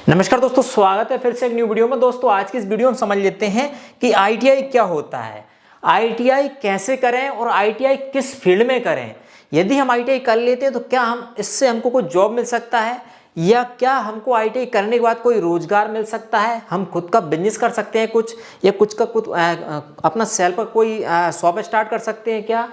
नमस्कार दोस्तों, स्वागत है फिर से एक न्यू वीडियो में। दोस्तों आज की इस वीडियो में समझ लेते हैं कि आईटीआई क्या होता है, आईटीआई कैसे करें और आईटीआई किस फील्ड में करें। यदि हम आईटीआई कर लेते हैं तो क्या इससे हमको कोई जॉब मिल सकता है, या क्या हमको आईटीआई करने के बाद कोई रोजगार मिल सकता है, हम खुद का बिजनेस कर सकते हैं कुछ, या कुछ अपना सेल पर कोई शॉप स्टार्ट कर सकते हैं क्या।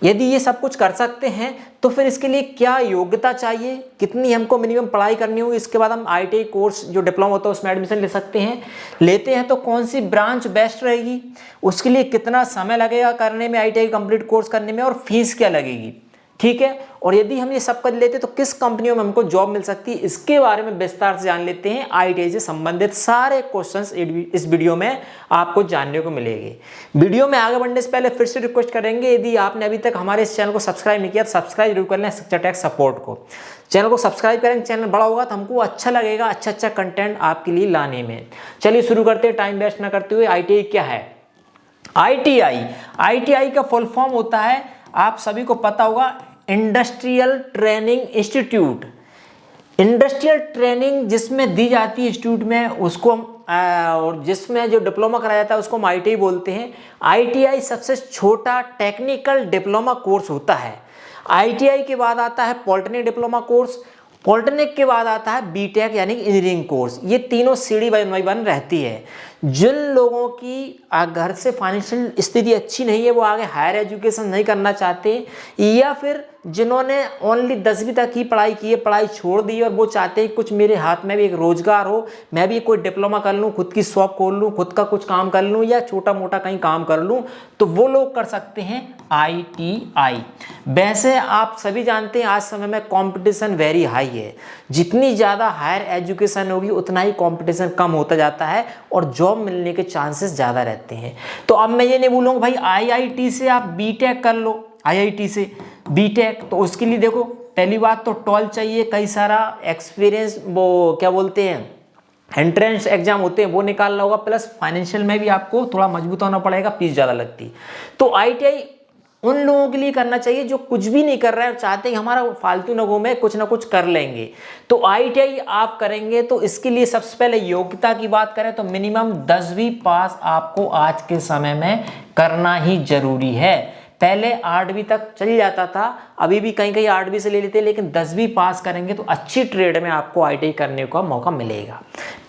यदि ये सब कुछ कर सकते हैं तो फिर इसके लिए क्या योग्यता चाहिए, कितनी हमको मिनिमम पढ़ाई करनी होगी, इसके बाद हम आईटीआई कोर्स जो डिप्लोमा होता है उसमें एडमिशन ले सकते हैं। लेते हैं तो कौन सी ब्रांच बेस्ट रहेगी, उसके लिए कितना समय लगेगा करने में, आईटीआई कंप्लीट कोर्स करने में, और फीस क्या लगेगी, ठीक है। और यदि हम ये सब कर लेते तो किस कंपनियों में हमको जॉब मिल सकती है, इसके बारे में विस्तार से जान लेते हैं। आईटीआई से संबंधित सारे क्वेश्चंस इस वीडियो में आपको जानने को मिलेंगे। वीडियो में आगे बढ़ने से पहले फिर से रिक्वेस्ट करेंगे, यदि आपने अभी तक हमारे इस चैनल को सब्सक्राइब नहीं किया तो सब्सक्राइब जरूर कर लें। शिक्षा टेक सपोर्ट को चैनल को सब्सक्राइब करेंगे, चैनल बड़ा होगा तो हमको अच्छा लगेगा, अच्छा कंटेंट आपके लिए लाने में। चलिए शुरू करते हैं टाइम वेस्ट ना करते हुए। आईटीआई क्या है? आईटीआई का फुल फॉर्म होता है, आप सभी को पता होगा, industrial training institute. Industrial training जिसमें दी जाती है इंस्टीट्यूट में, उसको और जिसमें जो डिप्लोमा कराया जाता है उसको हम आईटीआई बोलते हैं। आईटीआई सबसे छोटा टेक्निकल डिप्लोमा कोर्स होता है। आईटीआई के बाद आता है पॉलिटेक्निक डिप्लोमा कोर्स, पॉलिटेक्निक के बाद आता है बीटेक यानी इंजीनियरिंग कोर्स। ये तीनों सीढ़ी बाई वन रहती है। जिन लोगों की घर से फाइनेंशियल स्थिति अच्छी नहीं है, वो आगे हायर एजुकेशन नहीं करना चाहते, या फिर जिन्होंने ओनली 10वीं तक ही पढ़ाई की है, पढ़ाई छोड़ दी और वो चाहते हैं कुछ मेरे हाथ में भी एक रोजगार हो, मैं भी कोई डिप्लोमा कर लूँ, खुद की शॉप खोल लूँ, खुद का कुछ काम कर लूँ, या छोटा मोटा कहीं काम कर लूँ, तो वो लोग कर सकते हैं आईटीआई। वैसे आप सभी जानते हैं आज समय में कंपटीशन वेरी हाई है। जितनी ज़्यादा हायर एजुकेशन होगी उतना ही कंपटीशन कम होता जाता है और जॉब मिलने के चांसेस ज़्यादा रहते हैं। तो अब मैं ये नहीं बोलूँगा भाई आईआईटी से आप बीटेक कर लो, आईआईटी से बीटेक, तो उसके लिए देखो पहली बात तो 12 चाहिए, कई सारा एक्सपीरियंस, वो क्या बोलते हैं, एंट्रेंस एग्जाम होते हैं वो निकालना होगा, प्लस फाइनेंशियल में भी आपको थोड़ा मजबूत होना पड़ेगा, फीस ज़्यादा लगती। तो आईटीआई उन लोगों के लिए करना चाहिए जो कुछ भी नहीं कर रहे हैं और चाहते हैं हमारा फालतू नगों में कुछ ना कुछ कर लेंगे। तो आईटीआई आप करेंगे तो इसके लिए सबसे पहले योग्यता की बात करें तो मिनिमम 10वीं पास आपको आज के समय में करना ही जरूरी है। पहले 8वीं तक चल जाता था, अभी भी कहीं कहीं 8वीं से ले लेते हैं, लेकिन 10वीं पास करेंगे तो अच्छी ट्रेड में आपको आईटीआई करने का मौका मिलेगा।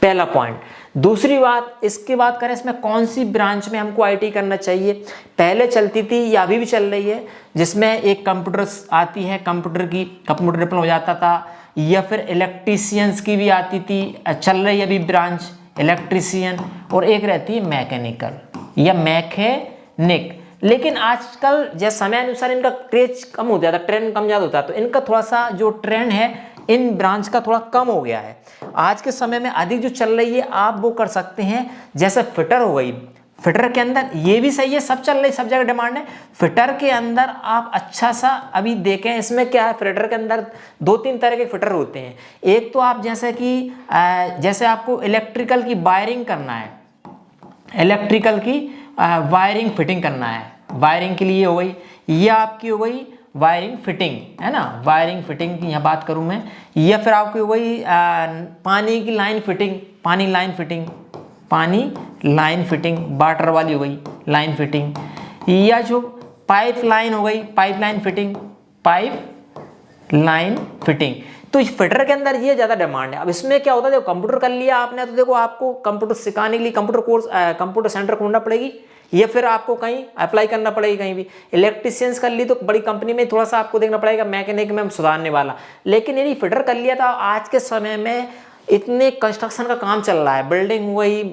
पहला पॉइंट। दूसरी बात, इसके बात करें इसमें कौन सी ब्रांच में हमको आईटीआई करना चाहिए। पहले चलती थी या अभी भी चल रही है, जिसमें एक कंप्यूटर आती है, कंप्यूटर डिप्लोमा हो जाता था, या फिर इलेक्ट्रीशियंस की भी आती थी, चल रही है अभी ब्रांच इलेक्ट्रीशियन, और एक रहती है मैकेनिकल या मैकेनिक। लेकिन आजकल जैसे समय अनुसार इनका क्रेज कम हो जाता है, ट्रेंड कम ज़्यादा होता है, तो इनका थोड़ा सा जो ट्रेंड है इन ब्रांच का थोड़ा कम हो गया है। आज के समय में अधिक जो चल रही है आप वो कर सकते हैं, जैसे फिटर हो गई, फिटर के अंदर ये भी सही है, सब चल रही, सब जगह डिमांड है। फिटर के अंदर आप अच्छा सा अभी देखें, इसमें क्या है, फिटर के अंदर 2-3 तरह के फिटर होते हैं। एक तो आप जैसे कि जैसे आपको इलेक्ट्रिकल की वायरिंग करना है, इलेक्ट्रिकल की वायरिंग फिटिंग करना है, वायरिंग के लिए हो गई, ये आपकी हो गई वायरिंग फिटिंग, है ना, वायरिंग फिटिंग की यहाँ बात करूँ मैं, या फिर आपकी हो गई पानी की लाइन फिटिंग, पानी लाइन फिटिंग, वाटर वाली हो गई लाइन फिटिंग, या जो पाइप लाइन हो गई पाइप लाइन फिटिंग। तो इस फिटर के अंदर ये ज़्यादा डिमांड है। अब इसमें क्या होता है, देखो कंप्यूटर कर लिया आपने तो देखो आपको कंप्यूटर सिखाने के लिए कंप्यूटर कोर्स, कंप्यूटर सेंटर खोलना पड़ेगी, या फिर आपको कहीं अप्लाई करना पड़ेगी कहीं भी। इलेक्ट्रीशियंस कर ली तो बड़ी कंपनी में थोड़ा सा आपको देखना पड़ेगा, मैकेनिक में हम सुधारने वाला। लेकिन यदि फिटर कर लिया था, आज के समय में इतने कंस्ट्रक्शन का काम चल रहा है, बिल्डिंग हो गई,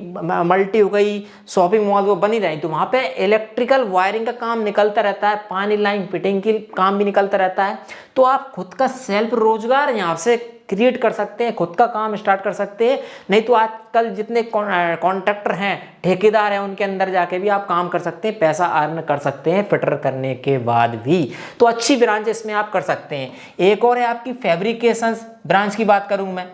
मल्टी हो गई, शॉपिंग मॉल वो बनी रही, तो वहाँ पे इलेक्ट्रिकल वायरिंग का काम निकलता रहता है, पानी लाइन फिटिंग की काम भी निकलता रहता है। तो आप खुद का सेल्फ रोजगार यहाँ से क्रिएट कर सकते हैं, खुद का काम स्टार्ट कर सकते हैं। नहीं तो आजकल जितने कॉन्ट्रैक्टर हैं, ठेकेदार हैं, उनके अंदर जाके भी आप काम कर सकते हैं, पैसा अर्न कर सकते हैं फिटर करने के बाद भी। तो अच्छी ब्रांच इसमें आप कर सकते हैं। एक और है आपकी फैब्रिकेशंस ब्रांच की बात करूँ मैं,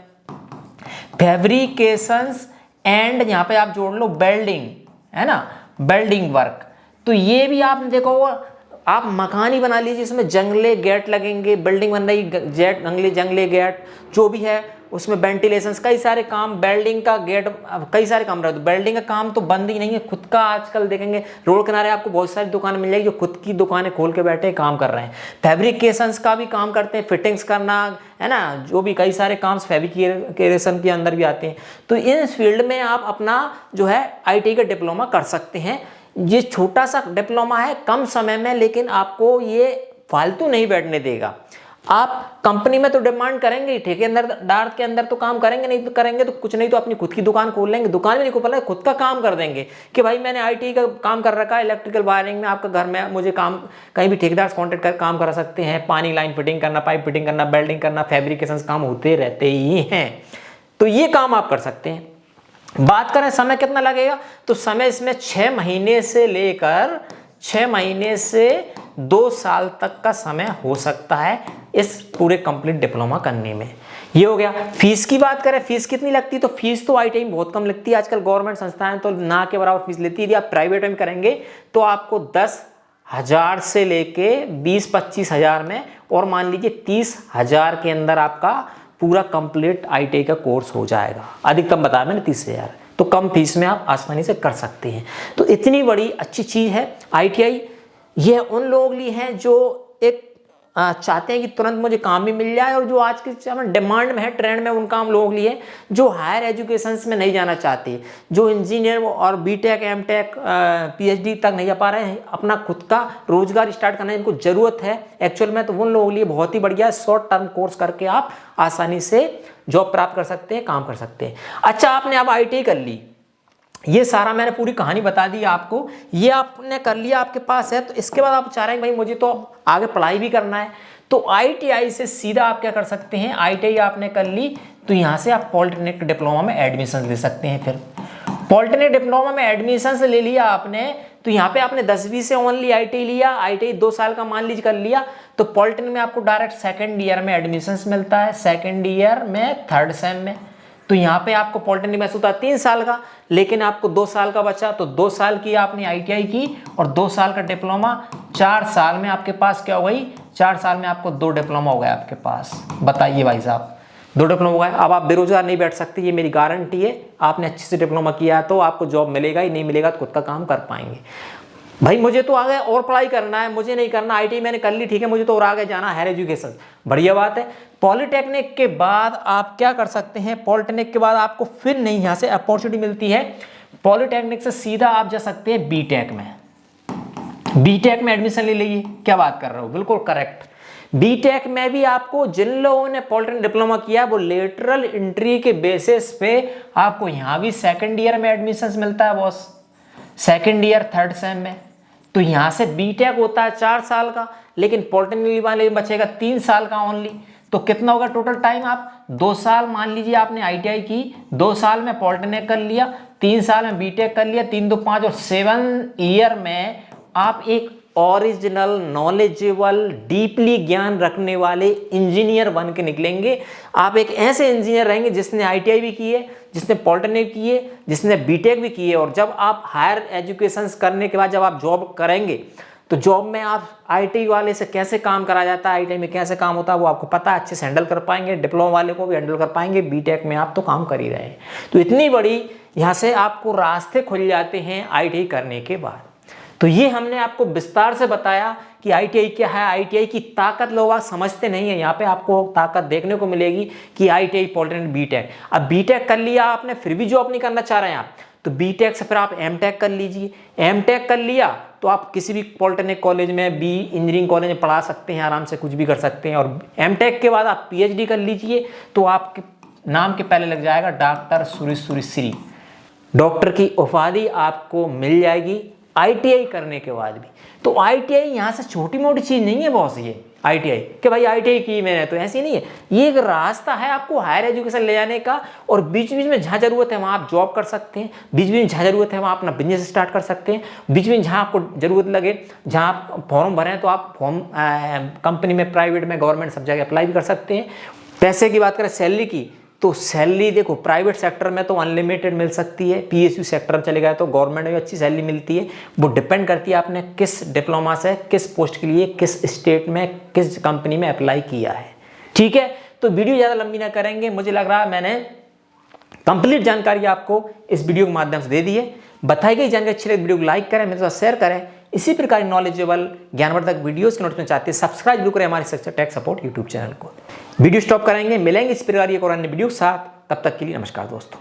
फैब्रिकेशंस एंड यहाँ पे आप जोड़ लो वेल्डिंग, है ना, वेल्डिंग वर्क। तो ये भी आपने देखो आप मकान ही बना लीजिए, इसमें जंगले गेट लगेंगे, बिल्डिंग बन रही, जंगले गेट जो भी है उसमें वेंटिलेशन, कई सारे काम, वेल्डिंग का गेट, कई सारे काम रहे। तो वेल्डिंग का काम तो बंद ही नहीं है, खुद का आजकल देखेंगे रोड किनारे आपको बहुत सारी दुकानें मिल जाएगी जो खुद की दुकानें खोल के बैठे काम कर रहे हैं। फैब्रिकेशंस का भी काम करते हैं, फिटिंग्स करना है ना, जो भी कई सारे काम फैब्रिकेशन के अंदर भी आते हैं। तो इन फील्ड में आप अपना जो है ITI का डिप्लोमा कर सकते हैं। ये छोटा सा डिप्लोमा है, कम समय में, लेकिन आपको ये फालतू नहीं बैठने देगा। आप कंपनी में तो डिमांड करेंगे ही, ठेकेदार के अंदर तो काम करेंगे, नहीं तो करेंगे तो कुछ नहीं तो अपनी खुद की दुकान खोल लेंगे, दुकान भी नहीं खोल रहे, खुद का काम कर देंगे कि भाई मैंने ITI का काम कर रखा है, इलेक्ट्रिकल वायरिंग में, आपका घर में मुझे काम कहीं भी ठेकेदार कॉन्ट्रैक्ट कर काम करा सकते हैं, पानी लाइन फिटिंग करना, पाइप फिटिंग करना, वेल्डिंग करना, फैब्रिकेशन काम होते रहते ही हैं। तो ये काम आप कर सकते हैं। बात करें समय कितना लगेगा, तो समय इसमें 6 महीने से लेकर 6 महीने से 2 साल तक का समय हो सकता है इस पूरे कंप्लीट डिप्लोमा करने में। ये हो गया। फीस की बात करें, फीस कितनी लगती है, तो फीस तो ITI में बहुत कम लगती है। आजकल गवर्नमेंट संस्थाएं तो ना के बराबर फीस लेती है। यदि आप प्राइवेट में करेंगे तो आपको 10,000 से लेके 20-25 हज़ार में, और मान लीजिए 30,000 के अंदर आपका पूरा कंप्लीट ITI का कोर्स हो जाएगा। अधिकतम बताया मैंने 30,000, तो कम फीस में आप आसानी से कर सकते हैं। तो इतनी बड़ी अच्छी चीज़ है ITI। यह उन लोगों के लिए है जो एक चाहते हैं कि तुरंत मुझे काम भी मिल जाए, और जो आज के समय डिमांड में है, ट्रेंड में, उन काम लोगों के लिए जो हायर एजुकेशंस में नहीं जाना चाहते, जो इंजीनियर और BTech MTech PhD तक नहीं जा पा रहे हैं, अपना खुद का रोजगार स्टार्ट करने की इनको जरूरत है एक्चुअल में, तो उन लोगों के लिए बहुत ही बढ़िया शॉर्ट टर्म कोर्स करके आप आसानी से जॉब प्राप्त कर सकते हैं, काम कर सकते हैं। अच्छा, आपने अब ITI कर ली, ये सारा मैंने पूरी कहानी बता दी आपको, ये आपने कर लिया, आपके पास है, तो इसके बाद आप चाह रहे हैं भाई मुझे तो आगे पढ़ाई भी करना है, तो ITI से सीधा आप क्या कर सकते हैं, ITI आपने कर ली तो यहाँ से आप पॉलिटेक्निक डिप्लोमा में एडमिशन ले सकते हैं। फिर पॉलिटेक्निक डिप्लोमा में एडमिशन ले लिया आपने, तो यहाँ पे आपने 10वीं से ओनली ITI लिया, ITI 2 साल का मान लीजिए कर लिया, तो पॉलिटेक्निक में आपको डायरेक्ट सेकेंड ईयर में एडमिशन मिलता है, सेकेंड ईयर में 3rd सेम में। तो यहाँ पे आपको पॉलिटेक्निक में होता है 3 साल का, लेकिन आपको 2 साल का बचा, तो 2 साल की आपने ITI की और 2 साल का डिप्लोमा, 4 साल में आपके पास क्या हो गई, 4 साल में आपको 2 डिप्लोमा हो गया आपके पास। बताइए भाई साहब, 2 डिप्लोमा हो गया। अब आप बेरोजगार नहीं बैठ सकते, ये मेरी गारंटी है। आपने अच्छे से डिप्लोमा किया तो आपको जॉब मिलेगा ही, नहीं मिलेगा तो खुद का काम कर पाएंगे। भाई मुझे तो आगे और पढ़ाई करना है, मुझे नहीं करना, ITI मैंने कर ली, ठीक है, मुझे तो और आगे जाना है, हायर एजुकेशन, बढ़िया बात है। पॉलिटेक्निक के बाद आप क्या कर सकते हैं, पॉलिटेक्निक के बाद आपको फिर नहीं यहाँ से अपॉर्चुनिटी मिलती है, पॉलिटेक्निक से सीधा आप जा सकते हैं BTech में। BTech में एडमिशन ले लीजिए। क्या बात कर रहे हो, बिल्कुल करेक्ट। BTech में भी आपको, जिन लोगों ने पॉलिटेक्निक डिप्लोमा किया, वो लेटरल एंट्री के बेसिस पे आपको यहाँ भी सेकेंड ईयर में एडमिशन मिलता है boss, second year 3rd same में। तो यहाँ से BTech होता है 4 साल का, लेकिन पॉलिटेक्निक वाले बचेगा 3 साल का ओनली। तो कितना होगा टोटल टाइम, आप 2 साल मान लीजिए आपने ITI की, 2 साल में पॉलिटेक्निक कर लिया, 3 साल में BTech कर लिया, 3 2 5 और 7 ईयर में आप एक ओरिजिनल नॉलेजेबल डीपली ज्ञान रखने वाले इंजीनियर बन के निकलेंगे। आप एक ऐसे इंजीनियर रहेंगे जिसने ITI भी की है, जिसने पॉलिटेक्निक की है, जिसने BTech भी की है। और जब आप हायर एजुकेशन करने के बाद जब आप जॉब करेंगे तो जॉब में आप ITI वाले से कैसे काम करा जाता है, ITI में कैसे काम होता है वो आपको पता है, अच्छे से हैंडल कर पाएंगे, डिप्लोमा वाले को भी हैंडल कर पाएंगे, BTech में आप तो काम कर ही रहे हैं। तो इतनी बड़ी यहाँ से आपको रास्ते खुल जाते हैं ITI करने के बाद। तो ये हमने आपको विस्तार से बताया कि ITI क्या है, ITI की ताकत लोग आप समझते नहीं है। यहाँ पे आपको ताकत देखने को मिलेगी कि ITI पॉलिटेक्निक BTech। अब BTech कर लिया आपने, फिर भी जॉब नहीं करना चाह रहे हैं आप, तो BTech से फिर आप MTech कर लीजिए। MTech कर लिया तो आप किसी भी पॉलिटेक्निक कॉलेज में, भी इंजीनियरिंग कॉलेज में पढ़ा सकते हैं, आराम से कुछ भी कर सकते हैं। और MTech के बाद आप PhD कर लीजिए, तो आपके नाम के पहले लग जाएगा डॉक्टर श्री, डॉक्टर की उपाधि आपको मिल जाएगी ITI करने के बाद भी। तो ITI यहाँ से छोटी मोटी चीज़ नहीं है बॉस, ये ITI कि भाई ITI की मैंने, तो ऐसी नहीं है। ये एक रास्ता है आपको हायर एजुकेशन ले जाने का, और बीच बीच में जहाँ जरूरत है वहाँ आप जॉब कर सकते हैं, बीच बीच में जहाँ जरूरत है वहाँ अपना बिजनेस स्टार्ट कर सकते हैं, बीच में जहाँ आपको जरूरत लगे, जहाँ आप फॉर्म भरें तो आप फॉर्म कंपनी में, प्राइवेट में, गवर्नमेंट सब जगह अप्लाई भी कर सकते हैं। पैसे की बात करें, सैलरी की, तो सैलरी देखो प्राइवेट सेक्टर में तो अनलिमिटेड मिल सकती है, पीएसयू सेक्टर चले गए तो गवर्नमेंट में अच्छी सैलरी मिलती है। वो डिपेंड करती है आपने किस डिप्लोमा से किस पोस्ट के लिए किस स्टेट में किस कंपनी में अप्लाई किया है। ठीक है, तो वीडियो ज़्यादा लंबी ना करेंगे, मुझे लग रहा है मैंने कंप्लीट जानकारी आपको इस वीडियो के माध्यम से दे दी है। बताई गई जानकारी अच्छी लगी वीडियो को लाइक करें, मेरे साथ शेयर करें। इसी प्रकार नॉलेजेबल ज्ञानवर्धक वीडियोस के नोटिफिकेशन चाहते हैं सब्सक्राइब जरूर करें हमारे Success Tech Support YouTube channel को। वीडियो स्टॉप करेंगे, मिलेंगे इस प्रकार एक और अन्य वीडियो के साथ, तब तक के लिए नमस्कार दोस्तों।